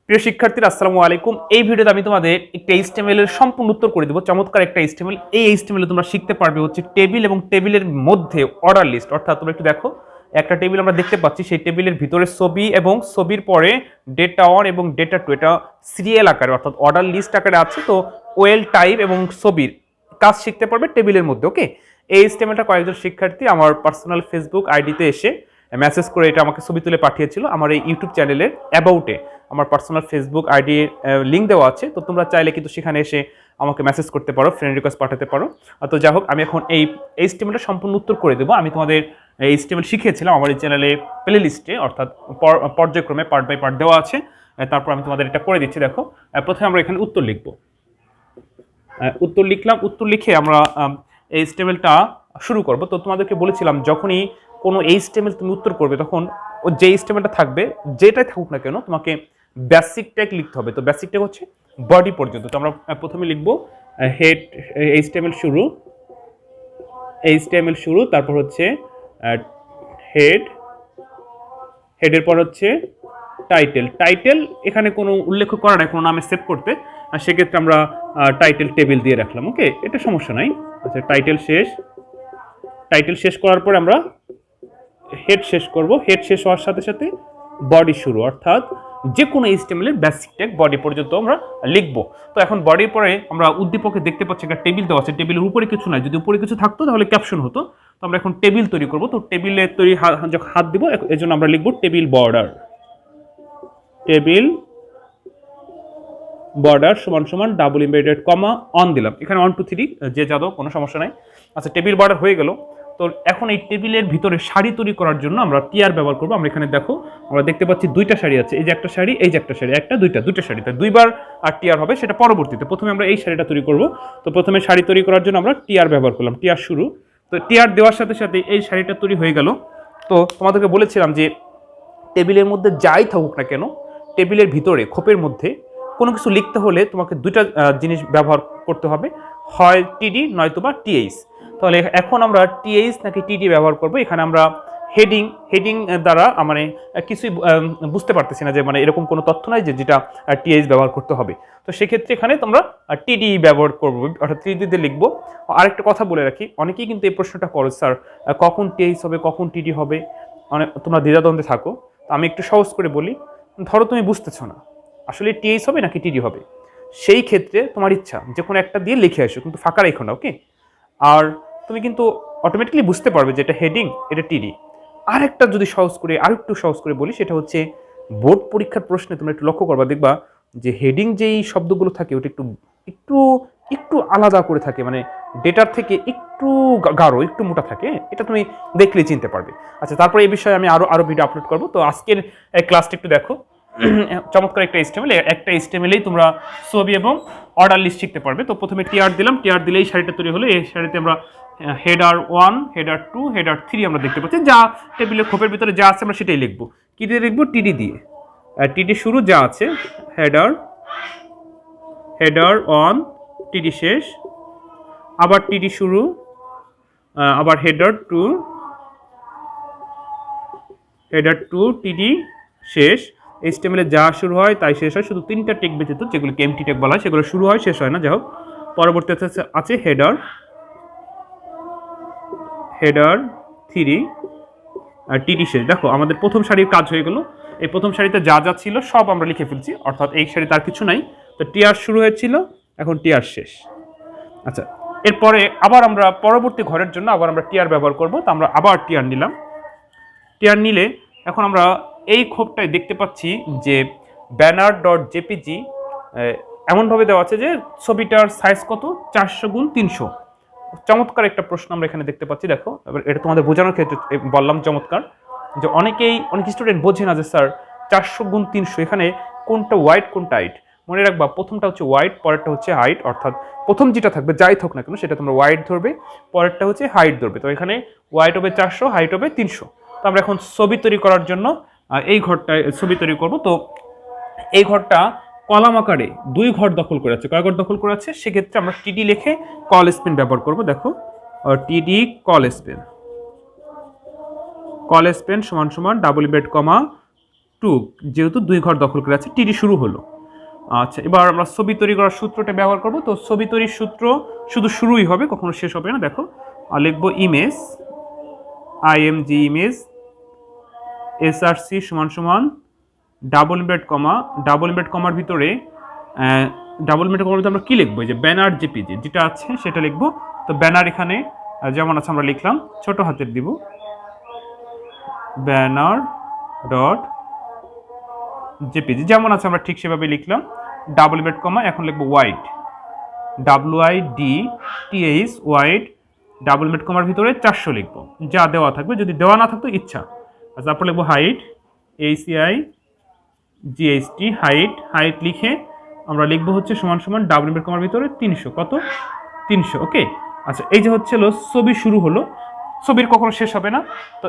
প্রিয় শিক্ষার্থীরা আসসালামু আলাইকুম। এই ভিডিওতে আমি তোমাদের একটা এইচটিএমএল এর সম্পূর্ণ উত্তর করে দেব। চমৎকার একটা এইচটিএমএল। এই এইচটিএমএল এ তোমরা শিখতে পারবে হচ্ছে টেবিল এবং টেবিলের মধ্যে অর্ডার লিস্ট। অর্থাৎ তোমরা একটু দেখো, একটা টেবিল আমরা দেখতে পাচ্ছি, সেই টেবিলের ভিতরে ছবি এবং ছবির পরে ডেটা 1 এবং ডেটা 2 এটা সিরিয়াল আকারে অর্থাৎ অর্ডার লিস্ট আকারে আছে। তো ওয়েল টাইপ এবং ছবির কাজ শিখতে পারবে টেবিলের মধ্যে। ওকে, এই এইচটিএমএলটা কয়েকজন শিক্ষার্থী আমার পার্সোনাল ফেসবুক আইডিতে এসে মেসেজ করে এটা আমাকে ছবি তুলে পাঠিয়েছিল। আমার এই ইউটিউব চ্যানেলের অ্যাবাউটে আমার পার্সোনাল ফেসবুক আইডির লিঙ্ক দেওয়া আছে। তো তোমরা চাইলে কিন্তু সেখানে এসে আমাকে মেসেজ করতে পারো, ফ্রেন্ড রিকোয়েস্ট পাঠাতে পারো। তো যাই হোক, আমি এখন এই এইচটিএমএলটা সম্পূর্ণ উত্তর করে দেবো। আমি তোমাদের এইচটিএমএল শিখিয়েছিলাম আমার এই চ্যানেলে প্লে লিস্টে, অর্থাৎ পর্যায়ক্রমে পার্ট বাই পার্ট দেওয়া আছে। তারপর আমি তোমাদের এটা করে দিচ্ছি। দেখো, প্রথমে আমরা এখানে উত্তর লিখব। উত্তর লিখলাম, উত্তর লিখে আমরা এইচটিএমএলটা শুরু করব। তো তোমাদেরকে বলেছিলাম যখনই কোনো এইচটিএমএল তুমি উত্তর করবে তখন ও যে এইচটিএমএলটা থাকবে, যেটাই থাকুক না কেন, তোমাকে বেসিক ট্যাগ লিখতে হবে। তো বেসিক ট্যাগ হচ্ছে বডি পর্যন্ত। তো আমরা প্রথমে লিখব হেড, এইচটিএমএল শুরু, এইচটিএমএল শুরু, তারপর হচ্ছে হেড, হেডের পর হচ্ছে টাইটেল। টাইটেল এখানে কোনো উল্লেখ করা নাই কোনো নামে সেভ করতে, আর সেক্ষেত্রে আমরা টাইটেল টেবিল দিয়ে রাখলাম। ওকে, এটা সমস্যা নাই। আচ্ছা, টাইটেল শেষ। টাইটেল শেষ করার পর আমরা হেড শেষ করব। হেড শেষ হওয়ার সাথে সাথে বডি শুরু, অর্থাৎ যে কোনো এইচটিএমএল এর বেসিক ট্যাগ বডি পর্যন্ত আমরা লিখব। তো এখন বডির পরে আমরা উদ্দীপকে দেখতে পাচ্ছি একটা টেবিল দেওয়া আছে। টেবিলের উপরে কিছু নাই, যদি উপরে কিছু থাকতো তাহলে ক্যাপশন হতো। তো আমরা এখন টেবিল তৈরি করব। তো টেবিলের তৈরি যখন হাত দিব, এর জন্য আমরা লিখব টেবিল বর্ডার। টেবিল বর্ডার সমান সমান ডাবল ইনভার্টেড কমা অন দিলাম। এখানে 1 2 3 যে যাদো, কোনো সমস্যা নাই। আচ্ছা, টেবিল বর্ডার হয়ে গেল। তো এখন এই টেবিলের ভিতরে শাড়ি তৈরি করার জন্য আমরা টিআর ব্যবহার করব। আমরা এখানে দেখো, আমরা দেখতে পাচ্ছি দুইটা শাড়ি আছে। এই যে একটা শাড়ি, এই যে একটা শাড়ি, একটা দুইটা শাড়ি, তাই দুইবার আর টিআর হবে, সেটা পরবর্তীতে। প্রথমে আমরা এই শাড়িটা তৈরি করব। তো প্রথমে শাড়ি তৈরি করার জন্য আমরা টিআর ব্যবহার করলাম। টিআর শুরু। তো টিআর দেওয়ার সাথে সাথে এই শাড়িটা তৈরি হয়ে গেল। তো তোমাদেরকে বলেছিলাম যে টেবিলের মধ্যে যাই থাকুক না কেন, টেবিলের ভিতরে খোপের মধ্যে কোনো কিছু লিখতে হলে তোমাকে দুইটা জিনিস ব্যবহার করতে হবে, হয় টিডি নয়তোবা টিএইচ। তাহলে এখন আমরা টিএইচ নাকি টিডি ব্যবহার করব। এখানে আমরা হেডিং দ্বারা মানে কিছুই বুঝতে পারতেছি না, যে মানে এরকম কোনো তথ্য নাই যে যেটা টিএইচ ব্যবহার করতে হবে। তো সেক্ষেত্রে এখানে তোমরা টিডি ব্যবহার করবো, অর্থাৎ টিডি দিয়ে লিখবো। আরেকটা কথা বলে রাখি, অনেকেই কিন্তু এই প্রশ্নটা করো, স্যার কখন টিএইচ হবে কখন টিডি হবে, তোমরা দ্বিধাদ্বন্দ্বে থাকো। তো আমি একটু সহজ করে বলি। ধরো তুমি বুঝতেছো না আসলে টিএইচ হবে নাকি টিডি হবে, সেই ক্ষেত্রে তোমার ইচ্ছা যে কোনো একটা দিয়ে লিখে আসো, কিন্তু ফাঁকা রেখো না। ওকে, আর তুমি কিন্তু অটোমেটিক্যালি বুঝতে পারবে যে এটা হেডিং, এটা টিডি। আর একটা যদি সহজ করে, আর একটু সহজ করে বলি, সেটা হচ্ছে বোর্ড পরীক্ষার প্রশ্নে তোমরা একটু লক্ষ্য করবা, দেখবা যে হেডিং যেই শব্দগুলো থাকে ওটা একটু একটু একটু আলাদা করে থাকে, মানে ডেটার থেকে একটু গাঢ়, একটু মোটা থাকে। এটা তুমি দেখলেই চিনতে পারবে। আচ্ছা, তারপরে এই বিষয়ে আমি আরো ভিডিও আপলোড করবো। তো আজকের ক্লাসটা একটু দেখো। চমৎকার একটা এইচটিএমএল, একটা এইচটিএমএলেই তোমরা ছবি এবং অর্ডার লিস্ট শিখতে পারবে। তো প্রথমে টিআর দিলাম, টিআর দিলেই শাড়িটা তৈরি হলো। এই শাড়িতে আমরা হেডার 1, হেডার 2, হেডার 3 আমরা দেখতে পাচ্ছি। যা টেবিলের খোপের ভিতরে যা আছে আমরা সেটাই লিখবো। কি দিয়ে লিখবো? টিডি দিয়ে। টিডি শুরু যা আছে, হেডার 1, টিডি শেষ, আবার টিডি শুরু, আবার হেডার 2, টিডি শেষ। এইচটিএমএল যা শুরু হয় তাই শেষ হয়, শুধু 3টা টেক ব্যতীত, যেগুলোকে এমটি টেক বলা হয়, সেগুলো শুরু হয় শেষ হয় না। যাই হোক, পরবর্তীতে আছে হেডার 3 আর টিডি শেষ। দেখো, আমাদের প্রথম সারির কাজ হয়ে গেল। এই প্রথম সারিতে যা যা ছিল সব আমরা লিখে ফেলছি, অর্থাৎ এই সারিতে আর কিছু নাই। তো টিআর শুরু হয়েছিল, এখন টিআর শেষ। আচ্ছা, এরপরে আবার আমরা পরবর্তী ঘরের জন্য আবার আমরা টিআর ব্যবহার করব। তো আমরা আবার টিআর নিলাম। টিআর নিলে এখন আমরা এই খোপটায় দেখতে পাচ্ছি যে ব্যানার ডট জেপিজি এমনভাবে দেওয়া আছে যে ছবিটার সাইজ কত, 400x300। চমৎকার একটা প্রশ্ন আমরা এখানে দেখতে পাচ্ছি। দেখো, এবার এটা তোমাদের বোঝানোর ক্ষেত্রে বললাম চমৎকার, যে অনেক স্টুডেন্ট বোঝে না যে স্যার 400x300 এখানে কোনটা ওয়াইড কোনটা হাইট। মনে রাখবা, প্রথমটা হচ্ছে ওয়াইড, পরেরটা হচ্ছে হাইট। অর্থাৎ প্রথম যেটা থাকবে যাই থাক না কেন সেটা তোমরা ওয়াইড ধরবে, পরেরটা হচ্ছে হাইট ধরবে। তো এখানে ওয়াইড হবে 400, হাইট হবে 300। তো আমরা এখন ছবি তৈরি করার জন্য এই ঘরটায় ছবি তৈরি করব। তো এই ঘরটা কলাম আকারে 2 ঘর দখল করে আছে। কয় ঘর দখল করে আছে? সেক্ষেত্রে আমরা টিডি লিখে কল স্পেন ব্যবহার করব। দেখো, টিডি কল স্পেন সমান সমান ডাবল ইনভার্টেড কমা টু, যেহেতু 2 ঘর দখল করে আছে, টিডি শুরু হলো। আচ্ছা, এবার আমরা ছবি তৈরি করার সূত্রটা ব্যবহার করব। তো ছবি তৈরির সূত্র শুধু শুরুই হবে, কখনো শেষ হবে না। দেখো, লিখবো ইমেজ, IMG ইমেজ, SRC সমান সমান double inverted comma, double inverted কমার ভিতরে ডাবল ইনভার্টেড কমার ভিতরে আমরা কি লিখবো? যে ব্যানার জেপিজি যেটা আছে সেটা লিখবো। তো ব্যানার এখানে যেমন আছে আমরা লিখলাম, ছোট হাতের দিব, ব্যানার ডট জেপিজি যেমন আছে আমরা ঠিক সেভাবে লিখলাম। ডাবল ইনভার্টেড কমা, এখন লিখবো wide, WIDTH wide, double inverted কমার ভিতরে 400 লিখবো, যা দেওয়া থাকবে। যদি দেওয়া না থাকতো ইচ্ছা। আচ্ছা, তারপর লিখবো হাইট, HCIGHT হাইট। হাইট লিখে আমরা লিখবো হচ্ছে সমান সমান ডাবল ইনভার্টেড কমার ভিতরে 300, কত? 300। ওকে। আচ্ছা, এই যে হচ্ছে ছবি শুরু হলো, ছবির কখনো শেষ হবে না। তো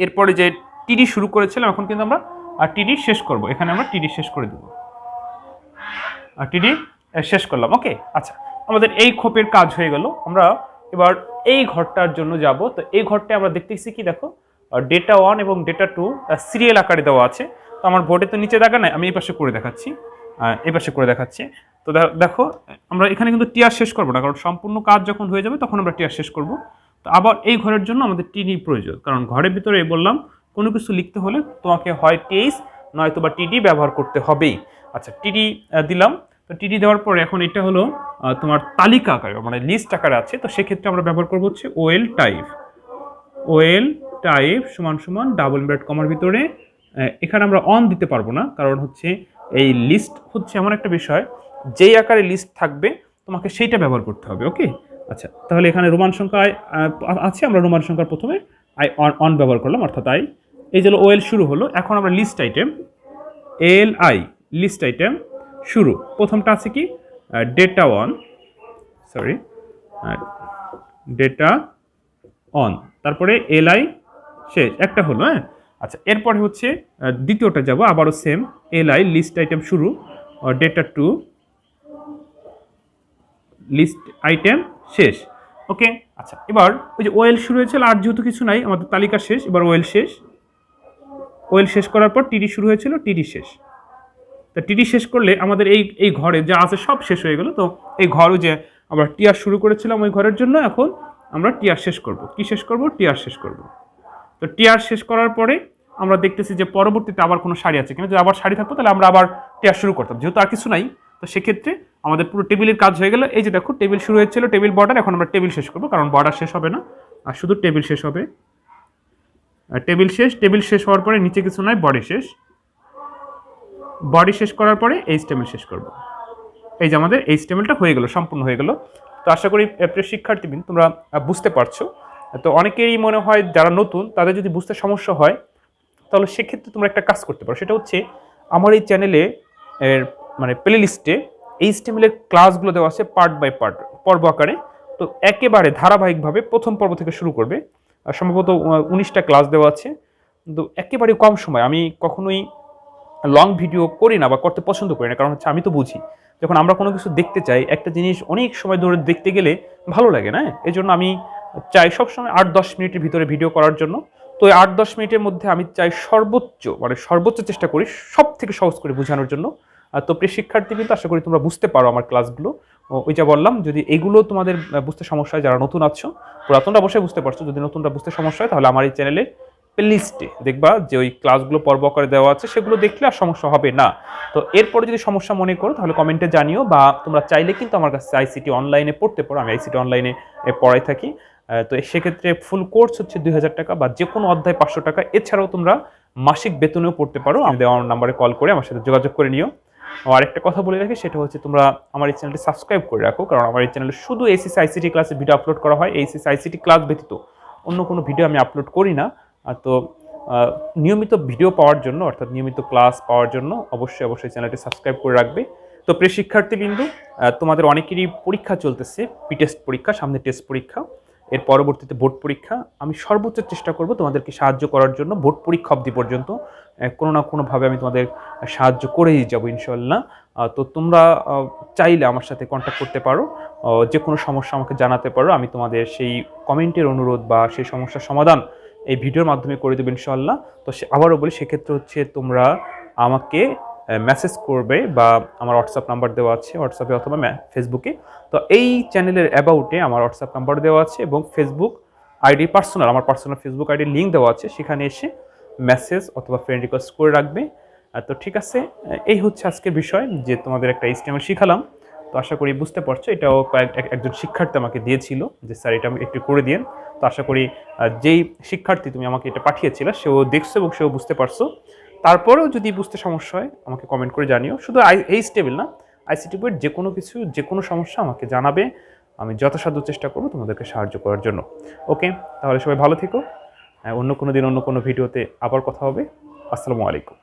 এরপরে যে টিডি শুরু করেছিলাম, এখন কিন্তু আমরা টিডি শেষ করব। এখানে আমরা টিডি শেষ করে দেবো, আর টিডি শেষ করলাম। ওকে। আচ্ছা, আমাদের এই খোপের কাজ হয়ে গেল। আমরা এবার এই ঘরটার জন্য যাব। তো এই ঘরটা আমরা দেখতেছি কি, দেখো ডেটা 1 এবং ডেটা 2 সিরিয়াল আকারে দেওয়া আছে। তো আমার বোর্ডে তো নিচে দেখা নাই, আমি এই পাশে করে দেখাচ্ছি, এই পাশে করে দেখাচ্ছি। তো দেখো, আমরা এখানে কিন্তু টিআর শেষ করবো না, কারণ সম্পূর্ণ কাজ যখন হয়ে যাবে তখন আমরা টিআর শেষ করব। তো আবার এই ঘরের জন্য আমাদের টিডি প্রয়োজন, কারণ ঘরের ভিতরে বললাম কোনো কিছু লিখতে হলে তোমাকে হয় টেইস নয়তো বা টিডি ব্যবহার করতে হবেই। আচ্ছা, টিডি দিলাম। তো টিডি দেওয়ার পরে এখন এটা হলো তোমার তালিকা আকারে, মানে লিস্ট আকারে আছে। তো সেক্ষেত্রে আমরা ব্যবহার করবো হচ্ছে ওএল টাইপ সমান সমান ডাবল ইনভার্টেড কমার ভিতরে, এখানে আমরা অন দিতে পারবো না, কারণ হচ্ছে এই লিস্ট হচ্ছে এমন একটা বিষয়, যেই আকারে লিস্ট থাকবে তোমাকে সেইটা ব্যবহার করতে হবে। ওকে। আচ্ছা, তাহলে এখানে রোমান সংখ্যায় আছে, আমরা রোমান সংখ্যার প্রথমে অন ব্যবহার করলাম, অর্থাৎ এই যে ওএল শুরু হলো। এখন আমরা list item, LI list item শুরু, প্রথমটা আছে কি ডেটা 1, সরি ডেটা অন, তারপরে LI শেষ, একটা হলো। হ্যাঁ। আচ্ছা, এরপরে হচ্ছে দ্বিতীয়টা যাব, আবারও সেম, LI লিস্ট আইটেম শুরু, ডেটা 2 লিস্ট আইটেম শেষ। ওকে। আচ্ছা, এবার ওই যে ওএল শুরু হয়েছিল, আর যেহেতু কিছু নাই, আমাদের তালিকা শেষ, এবার ওএল শেষ। ওএল শেষ করার পর টিডি শুরু হয়েছিল, টিডি শেষ। তা টিডি শেষ করলে আমাদের এই ঘরে যা আছে সব শেষ হয়ে গেল। তো এই ঘরও যে আমরা টিআর শুরু করেছিলাম ওই ঘরের জন্য, এখন আমরা টিআর শেষ করব। কি শেষ করব? টিআর শেষ করব। তো টিআর শেষ করার পরে আমরা দেখতেছি যে পরবর্তীতে আবার কোনো সারি আছে কিনা। যদি আবার সারি থাকতো তাহলে আমরা আবার টিআর শুরু করতাম, যেহেতু আর কিছু নাই। তো সেক্ষেত্রে আমাদের পুরো টেবিলের কাজ হয়ে গেল। এই যে দেখো, টেবিল শুরু হয়েছিল, টেবিল বর্ডার, এখন আমরা টেবিল শেষ করব, কারণ বর্ডার শেষ হবে না, আর শুধু টেবিল শেষ হবে। টেবিল শেষ, টেবিল শেষ হওয়ার পরে নিচে কিছু নাই, বডি শেষ। বডি শেষ করার পরে HTML শেষ করব। এই যে আমাদের HTMLটা হয়ে গেল, সম্পূর্ণ হয়ে গেল। তো আশা করি প্রিয় শিক্ষার্থীবৃন্দ তোমরা বুঝতে পারছো। তো অনেকেরই মনে হয় যারা নতুন, তাদের যদি বুঝতে সমস্যা হয়, তাহলে সেক্ষেত্রে তোমরা একটা কাজ করতে পারো। সেটা হচ্ছে আমার এই চ্যানেলে মানে প্লে লিস্টে HTML এর ক্লাসগুলো দেওয়া আছে পার্ট বাই পার্ট, পর্ব আকারে। তো একেবারে ধারাবাহিকভাবে প্রথম পর্ব থেকে শুরু করবে। সম্ভবত 19টা ক্লাস দেওয়া আছে। কিন্তু একেবারে কম সময়, আমি কখনোই লং ভিডিও করি না বা করতে পছন্দ করি না, কারণ হচ্ছে আমি তো বুঝি যখন আমরা কোনো কিছু দেখতে চাই, একটা জিনিস অনেক সময় ধরে দেখতে গেলে ভালো লাগে না। এই জন্য আমি চাই সবসময় 8-10 মিনিটের ভিতরে ভিডিও করার জন্য। তো এই 8-10 মিনিটের মধ্যে আমি চাই সর্বোচ্চ চেষ্টা করি সব থেকে সহজ করে বোঝানোর জন্য। তো প্রিয় শিক্ষার্থী, কিন্তু আশা করি তোমরা বুঝতে পারো আমার ক্লাসগুলো। ওই যা বললাম, যদি এগুলো তোমাদের বুঝতে সমস্যা হয়, যারা নতুন আছো, পুরাতনরা অবশ্যই বুঝতে পারছো, যদি নতুনরা বুঝতে সমস্যা হয় তাহলে আমার এই চ্যানেলে প্লেলিস্টে দেখবা যে ওই ক্লাসগুলো পর্ব আকারে দেওয়া আছে, সেগুলো দেখলে আর সমস্যা হবে না। তো এরপরে যদি সমস্যা মনে করো তাহলে কমেন্টে জানিও, বা তোমরা চাইলে কিন্তু আমার কাছে ICT অনলাইনে পড়তে পারো, আমি ICT অনলাইনে পড়াই থাকি। তো সেক্ষেত্রে ফুল কোর্স হচ্ছে 2000 টাকা, বা যে কোনো অধ্যায় 500 টাকা। এছাড়াও তোমরা মাসিক বেতনেও পড়তে পারো, আমি দেওয়া নাম্বারে কল করে আমার সাথে যোগাযোগ করে নিও। আর একটা কথা বলে রাখি, সেটা হচ্ছে তোমরা আমার এই চ্যানেলটি সাবস্ক্রাইব করে রাখো, কারণ আমার এই চ্যানেলে শুধু ACC ICT ক্লাসের ভিডিও আপলোড করা হয়। ACC ICT ক্লাস ব্যতীত অন্য কোনো ভিডিও আমি আপলোড করি না। তো নিয়মিত ভিডিও পাওয়ার জন্য, অর্থাৎ নিয়মিত ক্লাস পাওয়ার জন্য অবশ্যই চ্যানেলটি সাবস্ক্রাইব করে রাখবে। তো প্রিয় শিক্ষার্থীবৃন্দ, তোমাদের অনেকেরই পরীক্ষা চলতেছে, টেস্ট পরীক্ষা, সামনে টেস্ট পরীক্ষা, এর পরবর্তীতে বোর্ড পরীক্ষা। আমি সর্বোচ্চ চেষ্টা করব তোমাদেরকে সাহায্য করার জন্য। বোর্ড পরীক্ষা অবধি পর্যন্ত কোনো না কোনোভাবে আমি তোমাদের সাহায্য করেই যাব ইনশাল্লাহ। তো তোমরা চাইলে আমার সাথে কন্ট্যাক্ট করতে পারো, যে কোনো সমস্যা আমাকে জানাতে পারো। আমি তোমাদের সেই কমেন্টের অনুরোধ বা সেই সমস্যার সমাধান এই ভিডিওর মাধ্যমে করে দেবো ইনশাআল্লাহ। তো আবারও বলি, সেক্ষেত্রে হচ্ছে তোমরা আমাকে মেসেজ করবে বা আমার হোয়াটসঅ্যাপ নাম্বার দেওয়া আছে হোয়াটসঅ্যাপে অথবা ফেসবুকে। তো এই চ্যানেলের অ্যাবাউটে আমার হোয়াটসঅ্যাপ নাম্বার দেওয়া আছে এবং ফেসবুক আইডি আমার পার্সোনাল ফেসবুক আইডির লিঙ্ক দেওয়া আছে, সেখানে এসে মেসেজ অথবা ফ্রেন্ড রিকোয়েস্ট করে রাখবে। তো ঠিক আছে, এই হচ্ছে আজকের বিষয় যে তোমাদের একটা HTML শিখালাম। তো আশা করি বুঝতে পারছো। এটাও একজন শিক্ষার্থী আমাকে দিয়েছিল যে স্যার এটা একটু করে দিন। তো আশা করি যেই শিক্ষার্থী তুমি আমাকে এটা পাঠিয়েছিলে সেও দেখছো এবং সেও বুঝতে পারছো। তারপরেও যদি বুঝতে সমস্যা হয় আমাকে কমেন্ট করে জানিও। শুধু HTML না, ICT বইয়ের যে কোনো কিছু, যে কোনো সমস্যা আমাকে জানাবে। আমি যথাসাধ্য চেষ্টা করবো তোমাদেরকে সাহায্য করার জন্য। ওকে, তাহলে সবাই ভালো থেকো। অন্য কোনো দিন অন্য কোনো ভিডিওতে আবার কথা হবে। আসসালামু আলাইকুম।